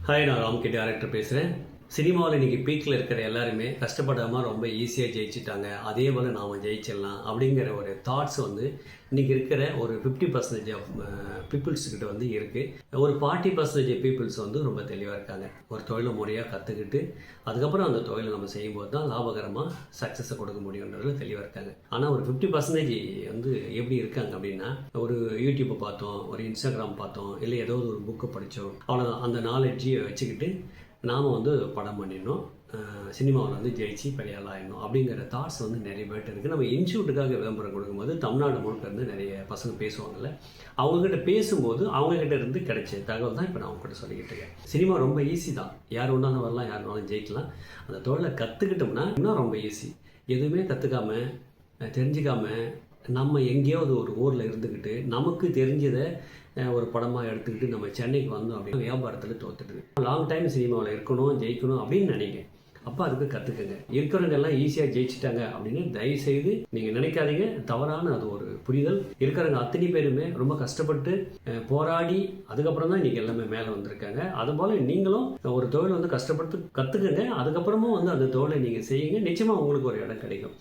Hi, நான் ராம்கே director பேசுகிறேன். சினிமாவில் இன்றைக்கி பீக்கில் இருக்கிற எல்லாருமே கஷ்டப்படாமல் ரொம்ப ஈஸியாக ஜெயிச்சிட்டாங்க, அதே போல் நாம் ஜெயிச்சிடலாம் அப்படிங்கிற ஒரு தாட்ஸ் வந்து இன்றைக்கி இருக்கிற ஒரு 50% ஆஃப் பீப்புள்ஸ்கிட்ட வந்து இருக்குது. ஒரு 40% பீப்புள்ஸ் வந்து ரொம்ப தெளிவாக இருக்காங்க. ஒரு தொழிலை முறையாக கற்றுக்கிட்டு அதுக்கப்புறம் அந்த தொழிலை நம்ம செய்யும்போது தான் லாபகரமாக சக்ஸஸை கொடுக்க முடியுன்றதுல தெளிவாக இருக்காங்க. ஆனால் ஒரு 50% வந்து எப்படி இருக்காங்க அப்படின்னா, ஒரு யூடியூப்பை பார்த்தோம், ஒரு இன்ஸ்டாகிராம் பார்த்தோம், இல்லை ஏதோ ஒரு புக்கை படித்தோம், அவ்வளோதான். அந்த நாலேஜை வச்சுக்கிட்டு நாம் வந்து படம் பண்ணிடணும், சினிமாவில் வந்து ஜெயிச்சு பெரிய ஆள் ஆகிடணும் அப்படிங்கிற தாட்ஸ் வந்து நிறைய பேர்ட்டு இருக்குது. நம்ம இன்ஸ்டியூட்டுக்காக விளம்பரம் கொடுக்கும்போது தமிழ்நாடு முழுக்க இருந்து நிறைய பசங்க பேசுவாங்கள்ல, அவங்கக்கிட்ட பேசும்போது அவங்கக்கிட்ட இருந்து கிடைச்ச தகவல் தான் இப்போ நான் அவங்ககிட்ட சொல்லிக்கிட்டு இருக்கேன். சினிமா ரொம்ப ஈஸி தான், யார் ஒன்றாலும் வரலாம், யார் வேணாலும் ஜெயிக்கலாம். அந்த தொழிலை கற்றுக்கிட்டோம்னா இன்னும் ரொம்ப ஈஸி. எதுவுமே கற்றுக்காம தெரிஞ்சுக்காமல் நம்ம எங்கேயாவது ஒரு ஊரில் இருந்துக்கிட்டு நமக்கு தெரிஞ்சதை ஒரு படமாக எடுத்துக்கிட்டு நம்ம சென்னைக்கு வந்தோம் அப்படின்னா வியாபாரத்தில் தோத்துடுது. லாங் டைம் சினிமாவில் இருக்கணும், ஜெயிக்கணும் அப்படின்னு நினைங்க. அப்போ அதுக்கு கற்றுக்குங்க. இருக்கிறவங்க எல்லாம் ஈஸியாக ஜெயிச்சிட்டாங்க அப்படின்னு தயவுசெய்து நீங்கள் நினைக்காதீங்க. தவறான அது ஒரு புரிதல். இருக்கிறவங்க அத்தனை பேருமே ரொம்ப கஷ்டப்பட்டு போராடி அதுக்கப்புறம் தான் இன்றைக்கி எல்லாமே மேலே வந்திருக்காங்க. அதுபோல் நீங்களும் ஒரு தொழில் வந்து கஷ்டப்பட்டு கற்றுக்குங்க. அதுக்கப்புறமும் வந்து அந்த தொழிலை நீங்கள் செய்யுங்க. நிச்சயமாக உங்களுக்கு ஒரு இடம் கிடைக்கும்.